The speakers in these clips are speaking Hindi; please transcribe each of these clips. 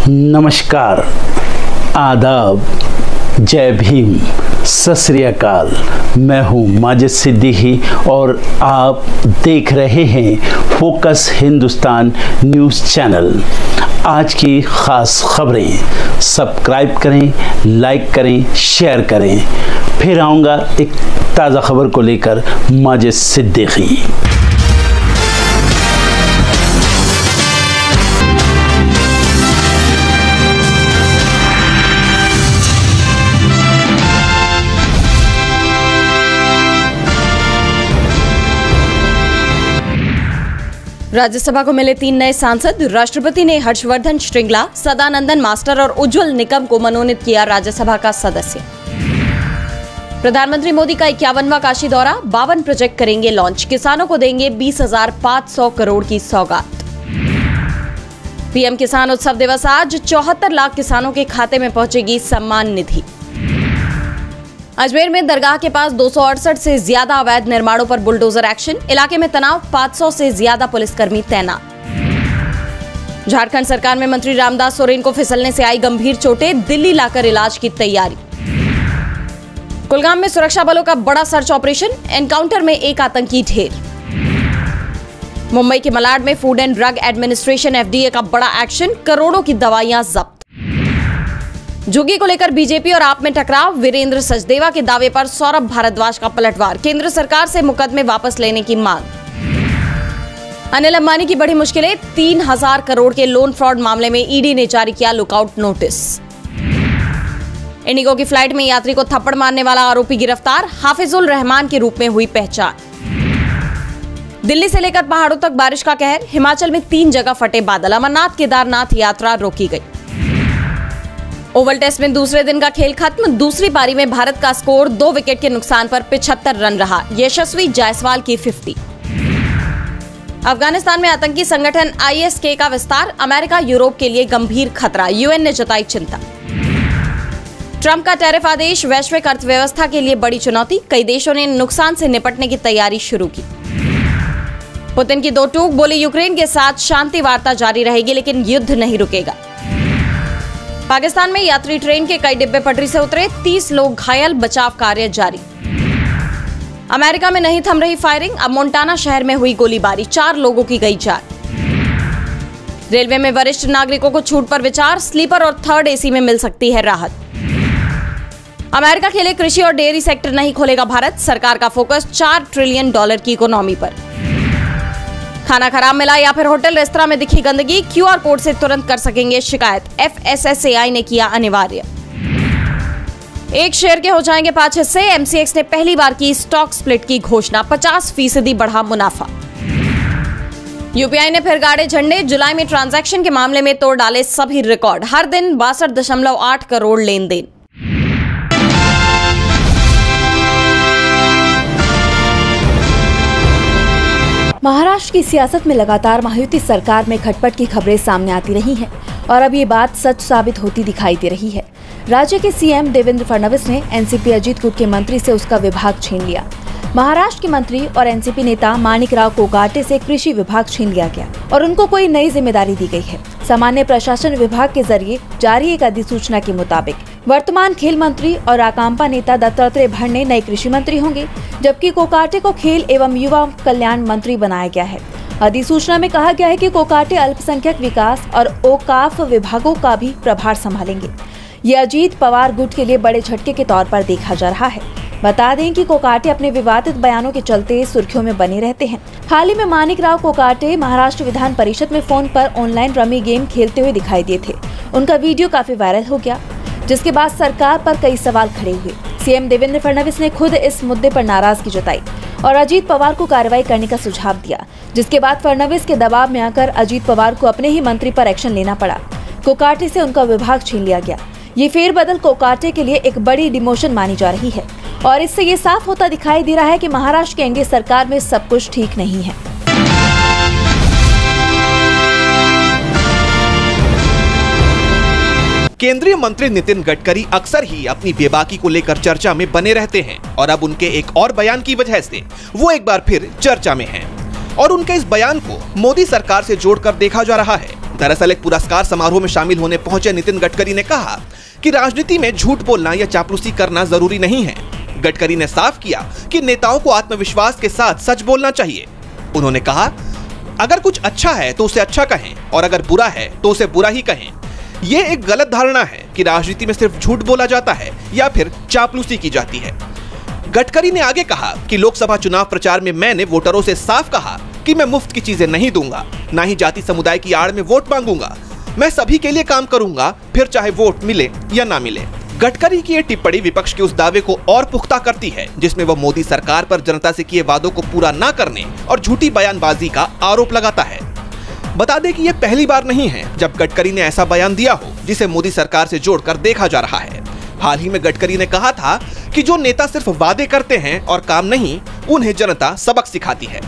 नमस्कार, आदाब, जय भीम, सत श्री अकाल। मैं हूं माजिद सिद्दीकी और आप देख रहे हैं फोकस हिंदुस्तान न्यूज़ चैनल। आज की ख़ास खबरें सब्सक्राइब करें, लाइक करें, शेयर करें। फिर आऊँगा एक ताज़ा खबर को लेकर माजिद सिद्दीकी। राज्यसभा को मिले 3 नए सांसद। राष्ट्रपति ने हर्षवर्धन श्रृंगला, सदानंदन मास्टर और उज्जवल निकम को मनोनीत किया राज्यसभा का सदस्य। प्रधानमंत्री मोदी का 51वां काशी दौरा, 52 प्रोजेक्ट करेंगे लॉन्च, किसानों को देंगे 20,500 करोड़ की सौगात। पीएम किसान उत्सव दिवस आज, 74 लाख किसानों के खाते में पहुंचेगी सम्मान निधि। अजमेर में दरगाह के पास 268 से ज्यादा अवैध निर्माणों पर बुलडोजर एक्शन, इलाके में तनाव, 500 से ज्यादा पुलिसकर्मी तैनात। झारखंड सरकार में मंत्री रामदास सोरेन को फिसलने से आई गंभीर चोटें, दिल्ली लाकर इलाज की तैयारी। कुलगाम में सुरक्षा बलों का बड़ा सर्च ऑपरेशन, एनकाउंटर में एक आतंकी ढेर। मुंबई के मलाड में food and drug administration FDA का बड़ा एक्शन, करोड़ों की दवाइयां जब्त। झुग्गी को लेकर बीजेपी और आप में टकराव, वीरेंद्र सचदेवा के दावे पर सौरभ भारद्वाज का पलटवार, केंद्र सरकार से मुकदमे वापस लेने की मांग। अनिल अंबानी की बड़ी मुश्किलें, 3000 करोड़ के लोन फ्रॉड मामले में ईडी ने जारी किया लुकआउट नोटिस। इंडिगो की फ्लाइट में यात्री को थप्पड़ मारने वाला आरोपी गिरफ्तार, हाफिजुल रहमान के रूप में हुई पहचान। दिल्ली से लेकर पहाड़ों तक बारिश का कहर, हिमाचल में 3 जगह फटे बादल, अमरनाथ केदारनाथ यात्रा रोकी गई। ओवल टेस्ट में दूसरे दिन का खेल खत्म, दूसरी पारी में भारत का स्कोर 2 विकेट के नुकसान पर 75 रन रहा, यशस्वी जायसवाल की 50। अफगानिस्तान में आतंकी संगठन आईएसके का विस्तार, अमेरिका यूरोप के लिए गंभीर खतरा, यूएन ने जताई चिंता। ट्रंप का टैरिफ आदेश वैश्विक अर्थव्यवस्था के लिए बड़ी चुनौती, कई देशों ने नुकसान से निपटने की तैयारी शुरू की। पुतिन की 2 टूक, बोले यूक्रेन के साथ शांति वार्ता जारी रहेगी लेकिन युद्ध नहीं रुकेगा। पाकिस्तान में यात्री ट्रेन के कई डिब्बे पटरी से उतरे, 30 लोग घायल, बचाव कार्य जारी। अमेरिका में नहीं थम रही फायरिंग, अब मोंटाना शहर में हुई गोलीबारी, 4 लोगों की गई जान। रेलवे में वरिष्ठ नागरिकों को छूट पर विचार, स्लीपर और 3rd एसी में मिल सकती है राहत। अमेरिका के लिए कृषि और डेयरी सेक्टर नहीं खोलेगा भारत, सरकार का फोकस $4 ट्रिलियन की इकोनॉमी पर। खाना खराब मिला या फिर होटल रेस्तरां में दिखी गंदगी, क्यूआर कोड से तुरंत कर सकेंगे शिकायत, एफएसएसएआई ने किया अनिवार्य। एक शेयर के हो जाएंगे 5 हिस्से, एमसीएक्स ने पहली बार की स्टॉक स्प्लिट की घोषणा, 50% बढ़ा मुनाफा। यूपीआई ने फिर गाड़े झंडे, जुलाई में ट्रांजैक्शन के मामले में तोड़ डाले सभी रिकॉर्ड, हर दिन 62.8 करोड़ लेन देन। महाराष्ट्र की सियासत में लगातार महायुति सरकार में खटपट की खबरें सामने आती रही हैं और अब ये बात सच साबित होती दिखाई दे रही है। राज्य के सीएम देवेंद्र फडणवीस ने एनसीपी अजीत गुट के मंत्री से उसका विभाग छीन लिया। महाराष्ट्र के मंत्री और एनसीपी नेता माणिक राव कोकाटे से कृषि विभाग छीन लिया गया और उनको कोई नई जिम्मेदारी दी गई है। सामान्य प्रशासन विभाग के जरिए जारी एक अधिसूचना के मुताबिक वर्तमान खेल मंत्री और राकांपा नेता दत्तात्रेय भरणे नए कृषि मंत्री होंगे, जबकि कोकाटे को खेल एवं युवा कल्याण मंत्री बनाया गया है। अधिसूचना में कहा गया है कि कोकाटे अल्पसंख्यक विकास और ओकाफ विभागों का भी प्रभार संभालेंगे। ये अजीत पवार गुट के लिए बड़े झटके के तौर पर देखा जा रहा है। बता दें कि कोकाटे अपने विवादित बयानों के चलते सुर्खियों में बने रहते हैं। हाल ही में माणिक राव कोकाटे महाराष्ट्र विधान परिषद में फोन पर ऑनलाइन रमी गेम खेलते हुए दिखाई दिए थे। उनका वीडियो काफी वायरल हो गया, जिसके बाद सरकार पर कई सवाल खड़े हुए। सीएम देवेंद्र फडणवीस ने खुद इस मुद्दे पर नाराजगी जताई और अजीत पवार को कार्रवाई करने का सुझाव दिया, जिसके बाद फडणवीस के दबाव में आकर अजीत पवार को अपने ही मंत्री पर एक्शन लेना पड़ा। कोकाटे से उनका विभाग छीन लिया गया। ये फेरबदल कोकाटे के लिए एक बड़ी डिमोशन मानी जा रही है और इससे ये साफ होता दिखाई दे रहा है कि महाराष्ट्र की एनडीए सरकार में सब कुछ ठीक नहीं है। केंद्रीय मंत्री नितिन गडकरी अक्सर ही अपनी बेबाकी को लेकर चर्चा में बने रहते हैं और अब उनके एक और बयान की वजह से वो एक बार फिर चर्चा में हैं। और उनके इस बयान को मोदी सरकार से जोड़कर देखा जा रहा है। दरअसल एक पुरस्कार समारोह में शामिल होने पहुंचे नितिन गडकरी ने कहा कि राजनीति में झूठ बोलना या चापलूसी करना जरूरी नहीं है। गडकरी ने साफ किया कि नेताओं को आत्मविश्वास के साथ सच बोलना चाहिए। उन्होंने कहा, अगर कुछ अच्छा है तो उसे अच्छा कहें और अगर बुरा है तो उसे बुरा ही कहें। ये एक गलत धारणा है कि राजनीति में सिर्फ झूठ बोला जाता है या फिर चापलूसी की जाती है। गडकरी ने आगे कहा कि लोकसभा चुनाव प्रचार में मैंने वोटरों से साफ कहा कि मैं मुफ्त की चीजें नहीं दूंगा, ना ही जाति समुदाय की आड़ में वोट मांगूंगा। मैं सभी के लिए काम करूंगा, फिर चाहे वोट मिले या ना मिले। गडकरी की ये टिप्पणी विपक्ष के उस दावे को और पुख्ता करती है जिसमें वह मोदी सरकार पर जनता से किए वादों को पूरा न करने और झूठी बयानबाजी का आरोप लगाता है। बता दें कि यह पहली बार नहीं है जब गडकरी ने ऐसा बयान दिया हो जिसे मोदी सरकार से जोड़कर देखा जा रहा है। हाल ही में गडकरी ने कहा था कि जो नेता सिर्फ वादे करते हैं और काम नहीं, उन्हें जनता सबक सिखाती है।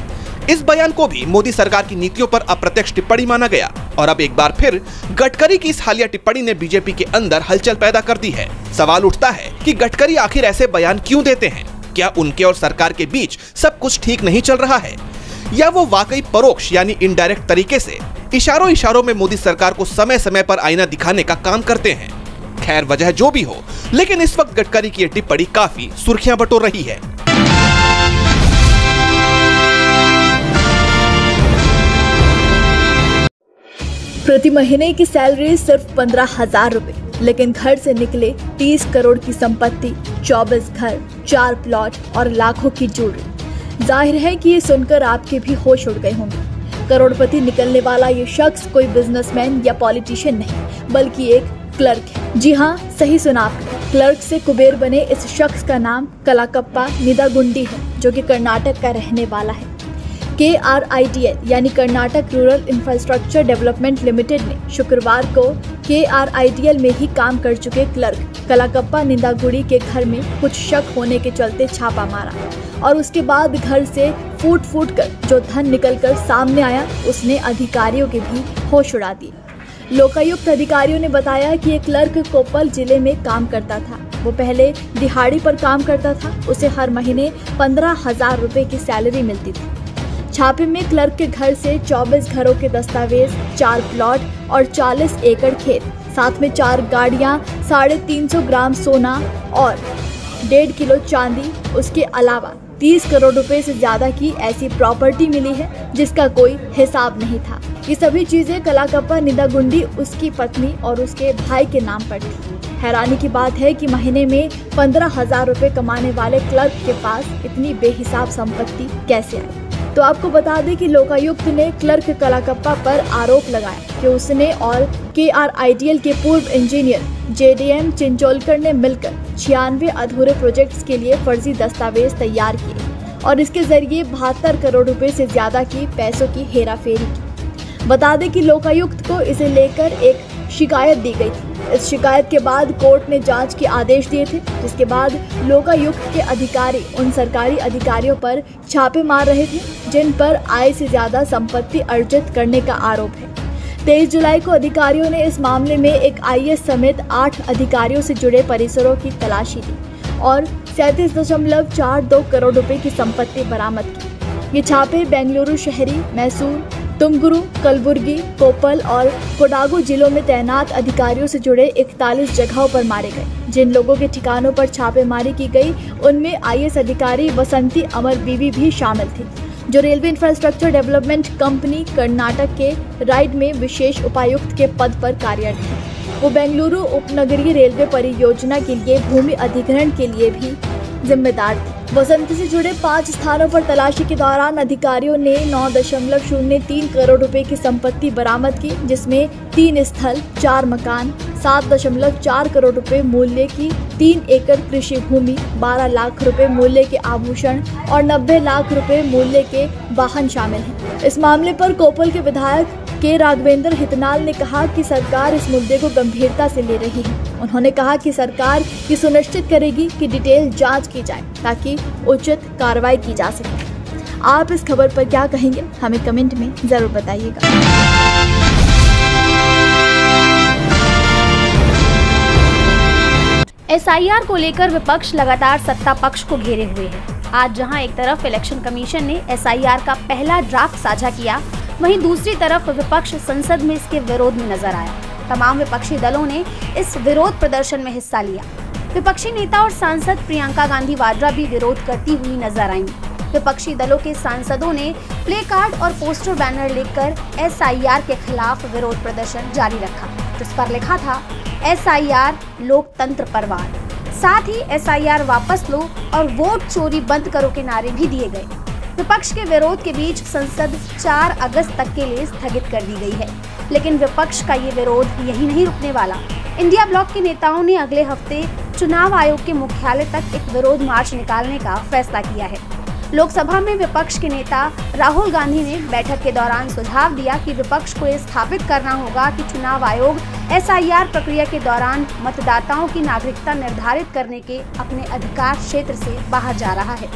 इस बयान को भी मोदी सरकार की नीतियों पर अप्रत्यक्ष टिप्पणी माना गया और अब एक बार फिर गडकरी की इस हालिया टिप्पणी ने बीजेपी के अंदर हलचल पैदा कर दी है। सवाल उठता है कि गडकरी आखिर ऐसे बयान क्यों देते हैं? क्या उनके और सरकार के बीच सब कुछ ठीक नहीं चल रहा है, या वो वाकई परोक्ष यानी इनडायरेक्ट तरीके से इशारों में मोदी सरकार को समय समय पर आईना दिखाने का काम करते हैं? खैर, वजह जो भी हो, लेकिन इस वक्त गडकरी की ये टिप्पणी काफी सुर्खियां बटोर रही है। प्रति महीने की सैलरी सिर्फ 15,000 रुपए, लेकिन घर से निकले 30 करोड़ की संपत्ति, 24 घर, 4 प्लॉट और लाखों की ज्वेलरी। जाहिर है कि ये सुनकर आपके भी होश उड़ गए होंगे। करोड़पति निकलने वाला ये शख्स कोई बिजनेसमैन या पॉलिटिशियन नहीं, बल्कि एक क्लर्क है। जी हाँ, सही सुना आपने। क्लर्क से कुबेर बने इस शख्स का नाम कलाकप्पा निदागुंडी है, जो कि कर्नाटक का रहने वाला है। KRIDL यानी Karnataka rural infrastructure development limited ने शुक्रवार को KRIDL में ही काम कर चुके क्लर्क कलाकप्पा निदागुड़ी के घर में कुछ शक होने के चलते छापा मारा और उसके बाद घर से फूट कर जो धन निकलकर सामने आया, उसने अधिकारियों के भी होश उड़ा दिए। लोकायुक्त अधिकारियों ने बताया कि एक क्लर्क कोप्पल जिले में काम करता था। वो पहले दिहाड़ी पर काम करता था। उसे हर महीने 15,000 रुपए की सैलरी मिलती थी। छापे में क्लर्क के घर से 24 घरों के दस्तावेज, 4 प्लॉट और 40 एकड़ खेत, साथ में 4 गाड़ियां, 350 ग्राम सोना और 1.5 किलो चांदी, उसके अलावा 30 करोड़ रुपए से ज्यादा की ऐसी प्रॉपर्टी मिली है जिसका कोई हिसाब नहीं था। ये सभी चीजें कलाकप्पा निदागुंडी, उसकी पत्नी और उसके भाई के नाम पर थी। हैरानी की बात है कि महीने में 15,000 रुपए कमाने वाले क्लर्क के पास इतनी बेहिसाब संपत्ति कैसे आई। तो आपको बता दें कि लोकायुक्त ने क्लर्क कलाकप्पा पर आरोप लगाया कि उसने और KRIDL के पूर्व इंजीनियर JDM चिंचोलकर ने मिलकर 96 अधूरे प्रोजेक्ट्स के लिए फर्जी दस्तावेज तैयार किए और इसके जरिए 72 करोड़ रुपए से ज्यादा की पैसों की हेराफेरी की। बता दें कि लोकायुक्त को इसे लेकर एक शिकायत दी गई थी। इस शिकायत के बाद कोर्ट ने जांच के आदेश दिए थे, जिसके बाद लोकायुक्त के अधिकारी उन सरकारी अधिकारियों पर छापे मार रहे थे जिन पर आय से ज्यादा संपत्ति अर्जित करने का आरोप है। 23 जुलाई को अधिकारियों ने इस मामले में एक IAS समेत 8 अधिकारियों से जुड़े परिसरों की तलाशी ली और 37.42 करोड़ रुपए की संपत्ति बरामद की। ये छापे बेंगलुरु शहरी, मैसूर, तुमकुरू, कलबुर्गी, कोप्पल और कोडागू जिलों में तैनात अधिकारियों से जुड़े 41 जगहों पर मारे गए। जिन लोगों के ठिकानों पर छापेमारी की गई, उनमें IAS अधिकारी वसंती अमर बीवी भी शामिल थी, जो railway infrastructure development company Karnataka के राइड में विशेष उपायुक्त के पद पर कार्यरत थे। वो बेंगलुरु उपनगरीय रेलवे परियोजना के लिए भूमि अधिग्रहण के लिए भी जिम्मेदार थे। वसंती से जुड़े 5 स्थानों पर तलाशी के दौरान अधिकारियों ने 9.03 करोड़ रुपए की संपत्ति बरामद की, जिसमें 3 स्थल, 4 मकान, 7.4 करोड़ रुपए मूल्य की 3 एकड़ कृषि भूमि, 12 लाख रुपए मूल्य के आभूषण और 90 लाख रुपए मूल्य के वाहन शामिल हैं। इस मामले पर कोप्पल के विधायक के राघवेंद्र हितनाल ने कहा कि सरकार इस मुद्दे को गंभीरता से ले रही है। उन्होंने कहा कि सरकार ये सुनिश्चित करेगी कि डिटेल जांच की जाए ताकि उचित कार्रवाई की जा सके। आप इस खबर पर क्या कहेंगे, हमें कमेंट में जरूर बताइएगा। SIR को लेकर विपक्ष लगातार सत्ता पक्ष को घेरे हुए है। आज जहां एक तरफ इलेक्शन कमीशन ने SIR का पहला ड्राफ्ट साझा किया, वहीं दूसरी तरफ विपक्ष संसद में इसके विरोध में नजर आया। तमाम विपक्षी दलों ने इस विरोध प्रदर्शन में हिस्सा लिया। विपक्षी नेता और सांसद प्रियंका गांधी वाड्रा भी विरोध करती हुई नजर आईं। विपक्षी दलों के सांसदों ने प्ले कार्ड और पोस्टर बैनर लेकर SIR के खिलाफ विरोध प्रदर्शन जारी रखा, जिस पर लिखा था SIR लोकतंत्र पर वार। साथ ही SIR वापस लो और वोट चोरी बंद करो के नारे भी दिए गए। विपक्ष के विरोध के बीच संसद 4 अगस्त तक के लिए स्थगित कर दी गई है, लेकिन विपक्ष का ये विरोध यही नहीं रुकने वाला। इंडिया ब्लॉक के नेताओं ने अगले हफ्ते चुनाव आयोग के मुख्यालय तक एक विरोध मार्च निकालने का फैसला किया है। लोकसभा में विपक्ष के नेता राहुल गांधी ने बैठक के दौरान सुझाव दिया कि विपक्ष को यह स्थापित करना होगा कि चुनाव आयोग SIR प्रक्रिया के दौरान मतदाताओं की नागरिकता निर्धारित करने के अपने अधिकार क्षेत्र से बाहर जा रहा है।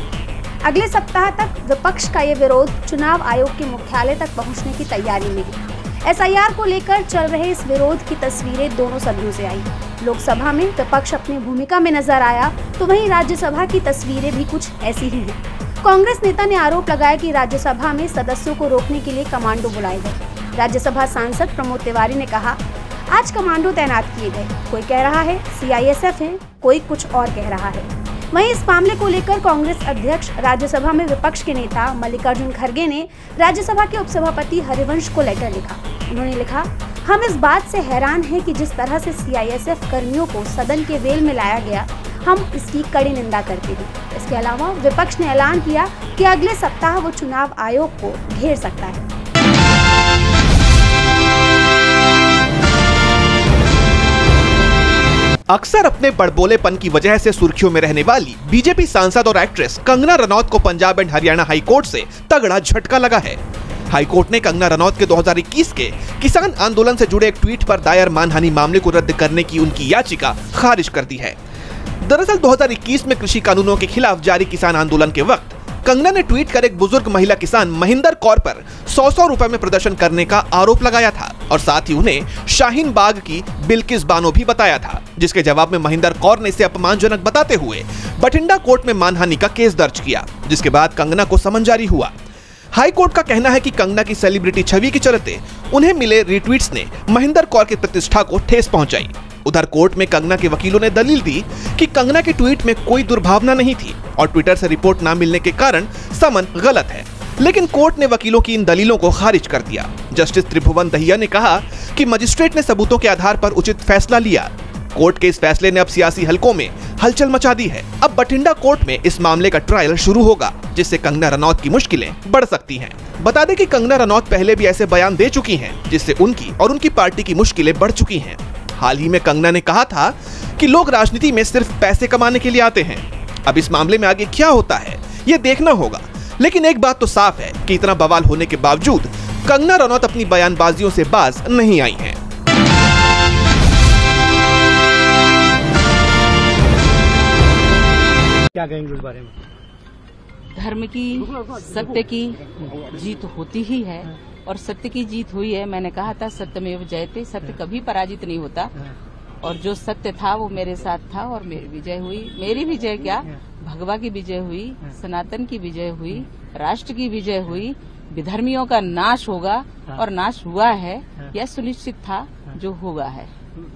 अगले सप्ताह तक विपक्ष का ये विरोध चुनाव आयोग के मुख्यालय तक पहुंचने की तैयारी में है। SIR को लेकर चल रहे इस विरोध की तस्वीरें दोनों सदनों से आई। लोकसभा में विपक्ष अपनी भूमिका में नजर आया, तो वहीं राज्यसभा की तस्वीरें भी कुछ ऐसी ही हैं। कांग्रेस नेता ने आरोप लगाया कि राज्यसभा में सदस्यों को रोकने के लिए कमांडो बुलाए गए। राज्यसभा सांसद प्रमोद तिवारी ने कहा, आज कमांडो तैनात किए गए। कोई कह रहा है CISF है, कोई कुछ और कह रहा है। वहीं इस मामले को लेकर कांग्रेस अध्यक्ष राज्यसभा में विपक्ष के नेता मल्लिकार्जुन खड़गे ने राज्यसभा के उपसभापति हरिवंश को लेटर लिखा। उन्होंने लिखा, हम इस बात से हैरान हैं कि जिस तरह से CISF कर्मियों को सदन के वेल में लाया गया, हम इसकी कड़ी निंदा करते हैं। इसके अलावा विपक्ष ने ऐलान किया कि अगले सप्ताह वो चुनाव आयोग को घेर सकता है। अक्सर अपने बड़बोलेपन की वजह से सुर्खियों में रहने वाली बीजेपी सांसद और एक्ट्रेस कंगना रनौत को Punjab and Haryana high court से तगड़ा झटका लगा है। हाई कोर्ट ने कंगना रनौत के 2021 के किसान आंदोलन से जुड़े एक ट्वीट पर दायर मानहानि मामले को रद्द करने की उनकी याचिका खारिज कर दी है। दरअसल 2021 में कृषि कानूनों के खिलाफ जारी किसान आंदोलन के वक्त कंगना ने ट्वीट कर एक बुजुर्ग महिला किसान महिंदर कौर पर 100 रुपए में प्रदर्शन करने का आरोप लगाया था और साथ ही उन्हें शाहीन बाग की बिल्किस बानो भी बताया था, जिसके जवाब में महिंदर कौर ने इसे अपमानजनक बताते हुए बठिंडा कोर्ट में मानहानि का केस दर्ज किया, जिसके बाद कंगना को समन जारी हुआ। हाई कोर्ट का कहना है कि कंगना की सेलिब्रिटी छवि के चलते उन्हें मिले रिट्वीट्स ने महिंदर कौर की प्रतिष्ठा को ठेस पहुंचाई। उधर कोर्ट में कंगना के वकीलों ने दलील दी कि कंगना के ट्वीट में कोई दुर्भावना नहीं थी और ट्विटर से रिपोर्ट न मिलने के कारण समन गलत है, लेकिन कोर्ट ने वकीलों की इन दलीलों को खारिज कर दिया। जस्टिस त्रिभुवन दहिया ने कहा कि मजिस्ट्रेट ने सबूतों के आधार पर उचित फैसला लिया। कोर्ट के इस फैसले ने अब सियासी हलकों में हलचल मचा दी है। अब बठिंडा कोर्ट में इस मामले का ट्रायल शुरू होगा, जिससे कंगना रनौत की मुश्किलें बढ़ सकती हैं। बता दें कि कंगना रनौत पहले भी ऐसे बयान दे चुकी हैं, जिससे उनकी और उनकी पार्टी की मुश्किलें बढ़ चुकी हैं। हाल ही में कंगना ने कहा था कि लोग राजनीति में सिर्फ पैसे कमाने के लिए आते हैं। अब इस मामले में आगे क्या होता है ये देखना होगा, लेकिन एक बात तो साफ है कि इतना बवाल होने के बावजूद कंगना रनौत अपनी बयानबाजियों से बाज नहीं आई हैं। क्या कहेंगे इस बारे में? धर्म की, सत्य की जीत होती ही है और सत्य की जीत हुई है। मैंने कहा था सत्यमेव जयते, सत्य कभी पराजित नहीं होता और जो सत्य था वो मेरे साथ था और मेरी विजय हुई। मेरी विजय क्या, भगवा की विजय हुई, सनातन की विजय हुई, राष्ट्र की विजय हुई, विधर्मियों का नाश होगा और नाश हुआ है, यह सुनिश्चित था, जो होगा है।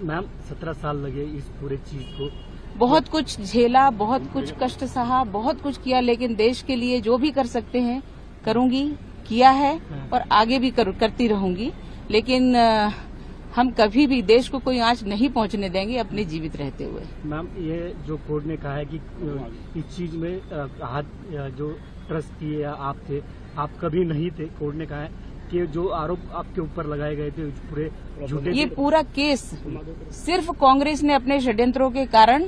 मैम 17 साल लगे इस पूरे चीज को, बहुत कुछ झेला, बहुत कुछ कष्ट सहा, बहुत कुछ किया, लेकिन देश के लिए जो भी कर सकते हैं करूंगी, किया है और आगे भी करती रहूंगी। लेकिन हम कभी भी देश को कोई आंच नहीं पहुंचने देंगे अपने जीवित रहते हुए। मैम ये जो कोर्ट ने कहा है कि इस चीज में हाथ जो ट्रस्टी आप थे, आप कभी नहीं थे। कोर्ट ने कहा है कि जो आरोप आपके ऊपर लगाए गए थे पूरे झूठे। ये पूरा केस सिर्फ कांग्रेस ने अपने षड्यंत्रों के कारण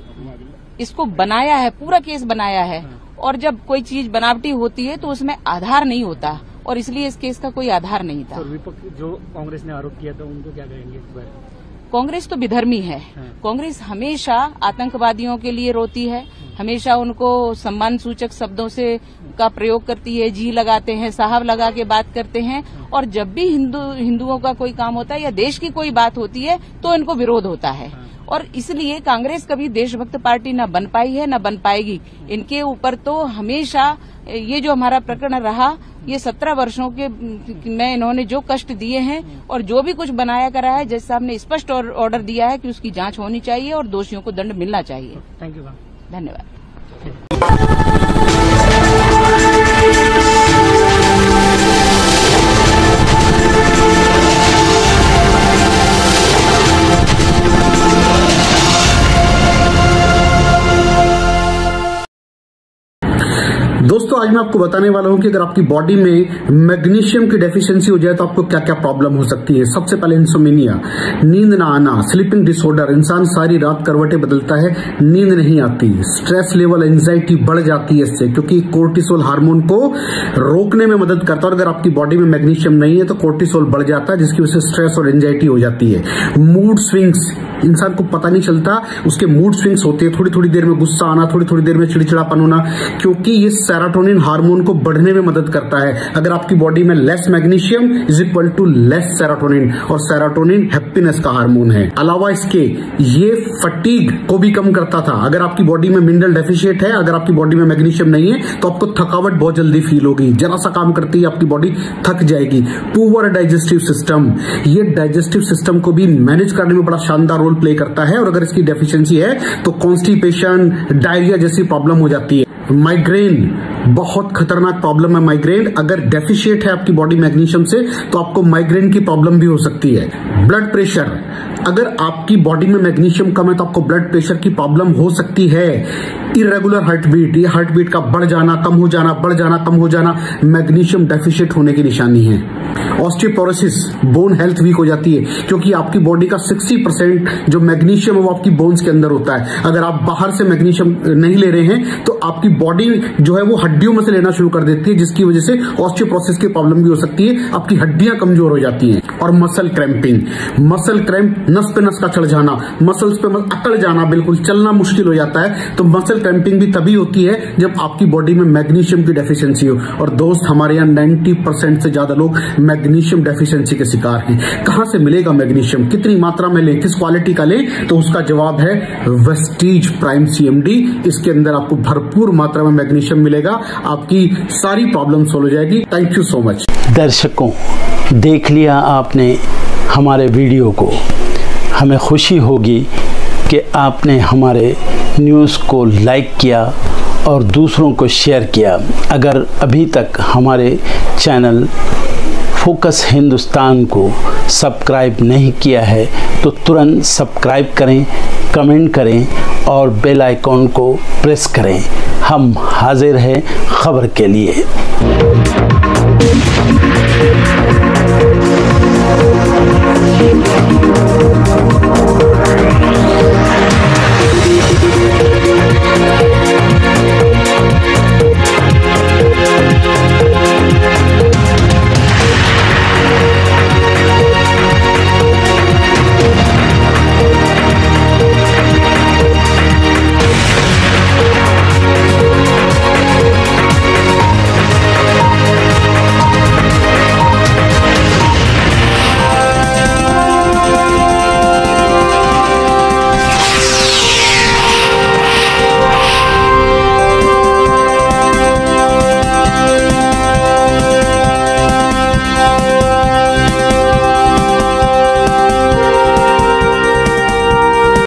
इसको बनाया है, पूरा केस बनाया है। और जब कोई चीज बनावटी होती है तो उसमें आधार नहीं होता और इसलिए इस केस का कोई आधार नहीं था। विपक्ष जो कांग्रेस ने आरोप किया था उनको क्या कहेंगे? कांग्रेस तो विधर्मी है। कांग्रेस हमेशा आतंकवादियों के लिए रोती है, हमेशा उनको सम्मान सूचक शब्दों से का प्रयोग करती है, जी लगाते हैं, साहब लगा के बात करते हैं। और जब भी हिंदुओं का कोई काम होता है या देश की कोई बात होती है तो इनको विरोध होता है। और इसलिए कांग्रेस कभी देशभक्त पार्टी न बन पाई है न बन पाएगी। इनके ऊपर तो हमेशा ये जो हमारा प्रकरण रहा, ये 17 वर्षों के में इन्होंने जो कष्ट दिए हैं और जो भी कुछ बनाया करा है, जज साहब ने स्पष्ट ऑर्डर दिया है कि उसकी जांच होनी चाहिए और दोषियों को दंड मिलना चाहिए। Thank you ma'am. धन्यवाद। दोस्तों आज मैं आपको बताने वाला हूं कि अगर आपकी बॉडी में मैग्नीशियम की डेफिशिएंसी हो जाए तो आपको क्या क्या प्रॉब्लम हो सकती है। सबसे पहले इंसोमेनिया, नींद ना आना, स्लीपिंग डिसऑर्डर, इंसान सारी रात करवटें बदलता है, नींद नहीं आती, स्ट्रेस लेवल, एंजाइटी बढ़ जाती है इससे, क्योंकि कोर्टिसोल हार्मोन को रोकने में मदद करता है। और अगर आपकी बॉडी में मैग्नीशियम नहीं है तो कोर्टिसोल बढ़ जाता है, जिसकी वजह से स्ट्रेस और एंजाइटी हो जाती है। मूड स्विंग्स, इंसान को पता नहीं चलता उसके मूड स्विंग्स होते हैं, थोड़ी थोड़ी देर में गुस्सा आना, थोड़ी थोड़ी देर में चिड़चिड़ापन होना, क्योंकि ये सेरोटोनिन हार्मोन को बढ़ने में मदद करता है। अगर आपकी बॉडी में less magnesium is equal to less serotonin, और सेरोटोनिन हैप्पीनेस का हार्मोन है। अलावा इसके ये फटीग को भी कम करता था। अगर आपकी बॉडी में मिनरल डेफिशिएट है, अगर आपकी बॉडी में मैग्नीशियम नहीं है तो आपको थकावट बहुत जल्दी फील होगी, जरा सा काम करती है आपकी बॉडी थक जाएगी। पुअर डाइजेस्टिव सिस्टम, ये डाइजेस्टिव सिस्टम को भी मैनेज करने में बड़ा शानदार रोल प्ले करता है, और अगर इसकी डेफिशिएंसी है तो कॉन्स्टिपेशन, डायरिया जैसी प्रॉब्लम हो जाती है। माइग्रेन बहुत खतरनाक प्रॉब्लम है। माइग्रेन अगर डेफिशिएट है आपकी बॉडी मैग्नीशियम से तो आपको माइग्रेन की प्रॉब्लम भी हो सकती है। ब्लड प्रेशर, अगर आपकी बॉडी में मैग्नीशियम कम है तो आपको ब्लड प्रेशर की प्रॉब्लम हो सकती है। इरेगुलर हार्टबीट, ये हार्टबीट का बढ़ जाना, कम हो जाना, बढ़ जाना, कम हो जाना, मैग्नीशियम डेफिशिएट होने की निशानी है। ऑस्टियोपोरोसिस, बोन हेल्थ वीक हो जाती है, क्योंकि आपकी बॉडी का 60% जो मैग्नीशियम है वो आपकी बोन्स के अंदर होता है। अगर आप बाहर से मैग्नीशियम नहीं ले रहे हैं तो आपकी बॉडी जो है वो हड्डियों में से लेना शुरू कर देती है, जिसकी वजह से ऑस्टियोपोरोसिस की प्रॉब्लम भी हो सकती है, आपकी हड्डियां कमजोर हो जाती हैं। और मसल क्रैम्पिंग, मसल क्रैम्प, नस पे नस का चढ़ जाना, मसल्स पे अकड़ जाना, बिल्कुल चलना मुश्किल हो जाता है। तो मसल क्रैम्पिंग भी तभी होती है जब आपकी बॉडी में मैग्नीशियम की डेफिशिएंसी हो। और दोस्त, हमारे यहाँ 90% से ज्यादा लोग मैग्नीशियम डेफिशिएंसी के शिकार हैं। कहां से मिलेगा मैग्नीशियम, कितनी मात्रा में लें, किस क्वालिटी का लें? तो उसका जवाब है वेस्टीज प्राइम CMD। इसके अंदर आपको भरपूर मात्रा में मैग्नीशियम मिलेगा, आपकी सारी प्रॉब्लम सॉल्व हो जाएगी। Thank you so much. दर्शकों, देख लिया आपने हमारे वीडियो को। हमें खुशी होगी कि आपने हमारे न्यूज़ को लाइक किया और दूसरों को शेयर किया। अगर अभी तक हमारे चैनल फोकस हिंदुस्तान को सब्सक्राइब नहीं किया है तो तुरंत सब्सक्राइब करें, कमेंट करें और बेल आइकॉन को प्रेस करें। हम हाजिर हैं खबर के लिए।